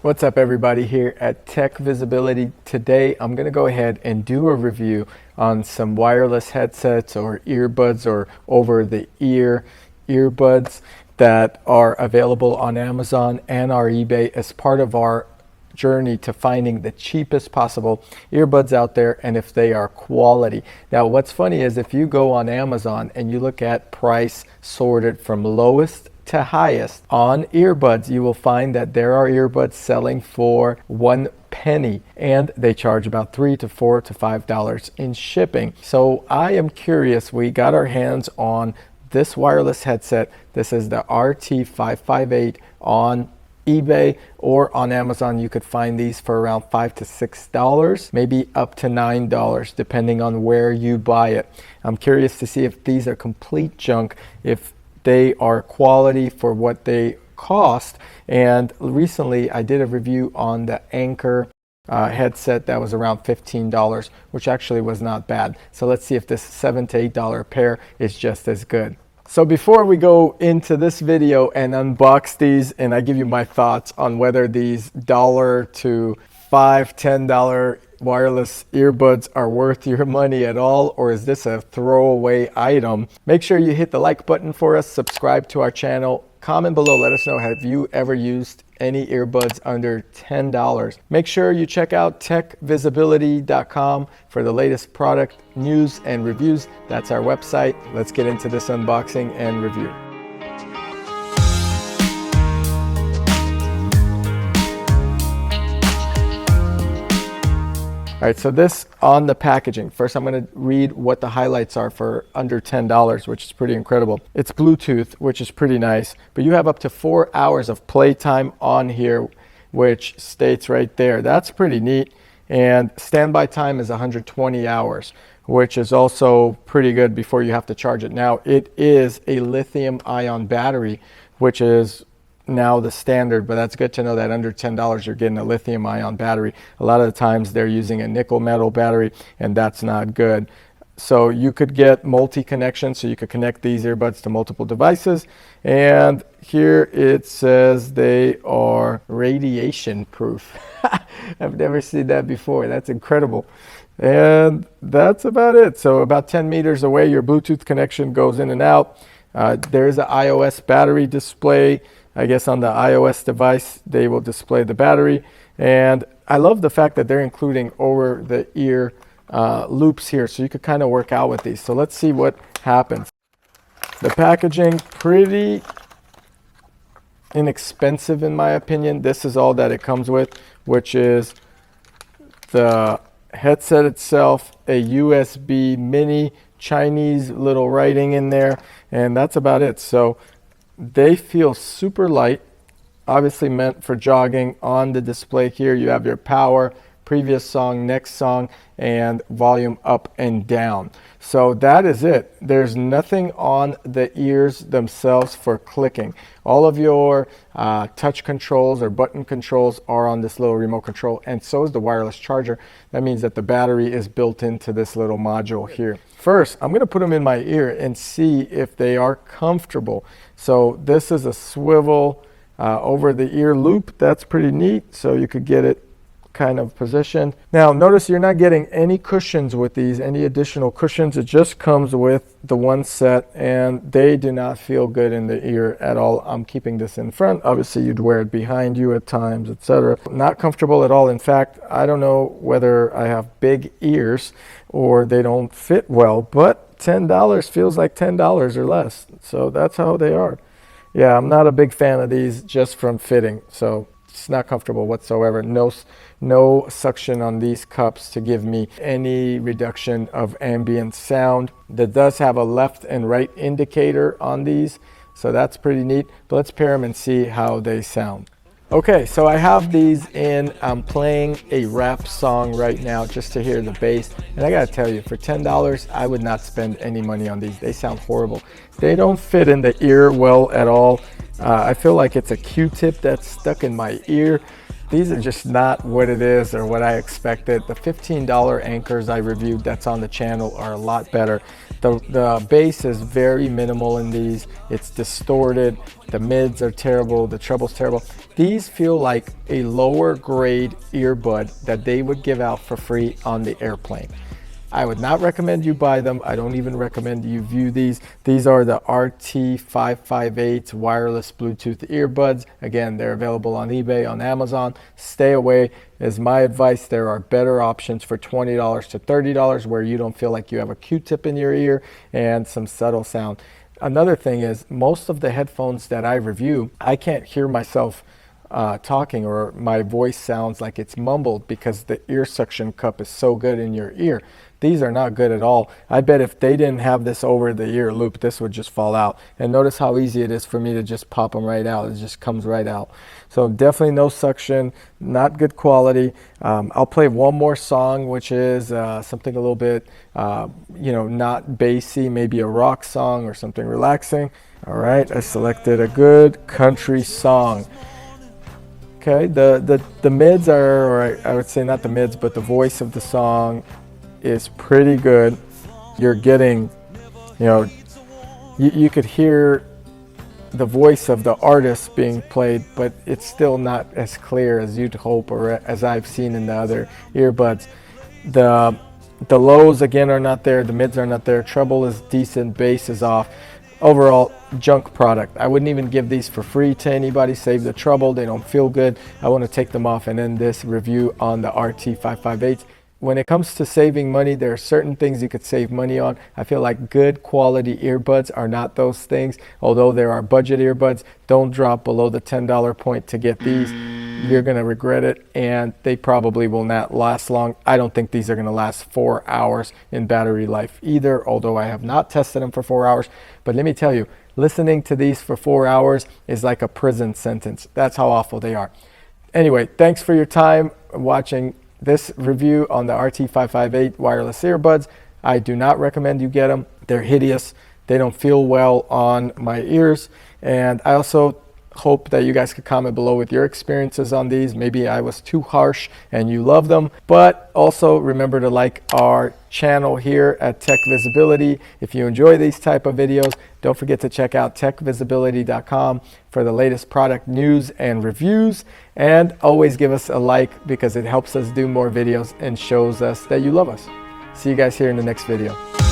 What's up everybody, here at TechVisibility. Today I'm going to go ahead and do a review on some wireless headsets or earbuds or over the ear earbuds that are available on Amazon and our eBay as part of our journey to finding the cheapest possible earbuds out there and if they are quality. Now what's funny is if you go on Amazon and you look at price sorted from lowest to highest on earbuds, you will find that there are earbuds selling for 1 penny and they charge about $3 to $4 to $5 in shipping. So I am curious, we got our hands on this wireless headset. This is the RT558 on eBay or on Amazon. You could find these for around $5 to $6, maybe up to $9 depending on where you buy it. I'm curious to see if these are complete junk, if they are quality for what they cost. And recently I did a review on the Anchor headset that was around $15, which actually was not bad. So let's see if this $7 to $8 pair is just as good. So before we go into this video and unbox these and I give you my thoughts on whether these $1 to $5, $10 wireless earbuds are worth your money at all, or is this a throwaway item, make sure you hit the like button for us, subscribe to our channel, comment below, let us know, have you ever used any earbuds under $10? Make sure you check out techvisibility.com for the latest product news and reviews. That's our website. Let's get into this unboxing and review. All right, so this on the packaging. First, I'm going to read what the highlights are for under $10, which is pretty incredible. It's Bluetooth, which is pretty nice, but you have up to 4 hours of playtime on here, which states right there. That's pretty neat. And standby time is 120 hours, which is also pretty good before you have to charge it. Now, it is a lithium-ion battery, which is now the standard, but that's good to know that under $10 you're getting a lithium ion battery. A lot of the times they're using a nickel metal battery and that's not good. So you could get multi-connection, so you could connect these earbuds to multiple devices. And here it says they are radiation proof. I've never seen that before. That's incredible. And that's about it. So about 10 meters away your Bluetooth connection goes in and out. There's an iOS battery display. I guess on the iOS device, they will display the battery. And I love the fact that they're including over the ear loops here, so you could kind of work out with these. So let's see what happens. The packaging, pretty inexpensive in my opinion. This is all that it comes with, which is the headset itself, a USB mini, Chinese little writing in there, and that's about it. So they feel super light, obviously meant for jogging. On the display here you have your power, previous song, next song, and volume up and down. So that is it. There's nothing on the ears themselves for clicking. All of your touch controls or button controls are on this little remote control, and so is the wireless charger. That means that the battery is built into this little module here. First, I'm going to put them in my ear and see if they are comfortable. So this is a swivel over the ear loop. That's pretty neat. So you could get it kind of positioned. Now notice you're not getting any cushions with these, any additional cushions. It just comes with the one set and they do not feel good in the ear at all. I'm keeping this in front. Obviously you'd wear it behind you at times, etc. Not comfortable at all. In fact, I don't know whether I have big ears or they don't fit well, but $10 feels like $10 or less. So that's how they are. Yeah, I'm not a big fan of these just from fitting. So it's not comfortable whatsoever. No suction on these cups to give me any reduction of ambient sound. That does have a left and right indicator on these, so that's pretty neat. But let's pair them and see how they sound. Okay, so I have these in. I'm playing a rap song right now just to hear the bass. And I gotta tell you, for $10, I would not spend any money on these. They sound horrible. They don't fit in the ear well at all. I feel like it's a Q-tip that's stuck in my ear. These are just not what it is or what I expected. The $15 Anchors I reviewed that's on the channel are a lot better. The bass is very minimal in these. It's distorted. The mids are terrible. The treble's terrible. These feel like a lower grade earbud that they would give out for free on the airplane. I would not recommend you buy them. I don't even recommend you view these. These are the RT558 wireless Bluetooth earbuds. Again, they're available on eBay, on Amazon. Stay away is my advice. There are better options for $20 to $30 where you don't feel like you have a Q-tip in your ear and some subtle sound. Another thing is, most of the headphones that I review, I can't hear myself talking, or my voice sounds like it's mumbled because the ear suction cup is so good in your ear. These are not good at all. I bet if they didn't have this over the ear loop, this would just fall out. And notice how easy it is for me to just pop them right out. It just comes right out. So definitely no suction, not good quality. I'll play one more song, which is something a little bit, not bassy, maybe a rock song or something relaxing. All right, I selected a good country song. Okay, the mids are, or I would say not the mids, but the voice of the song is pretty good. You're getting, you could hear the voice of the artist being played, but it's still not as clear as you'd hope, or as I've seen in the other earbuds. The lows again are not there, the mids are not there, treble is decent, bass is off. Overall, junk product. I wouldn't even give these for free to anybody. Save the trouble. They don't feel good. I want to take them off and end this review on the RT558. When it comes to saving money, there are certain things you could save money on. I feel like good quality earbuds are not those things. Although there are budget earbuds, don't drop below the $10 point to get these. You're going to regret it, and they probably will not last long. I don't think these are going to last 4 hours in battery life either, although I have not tested them for 4 hours. But let me tell you, listening to these for 4 hours is like a prison sentence. That's how awful they are. Anyway, thanks for your time watching this review on the RT558 wireless earbuds. I do not recommend you get them. They're hideous. They don't feel well on my ears. And I also hope that you guys could comment below with your experiences on these. Maybe I was too harsh and you love them. But also remember to like our channel here at TechVisibility. If you enjoy these type of videos, don't forget to check out TechVisibility.com for the latest product news and reviews. And always give us a like, because it helps us do more videos and shows us that you love us. See you guys here in the next video.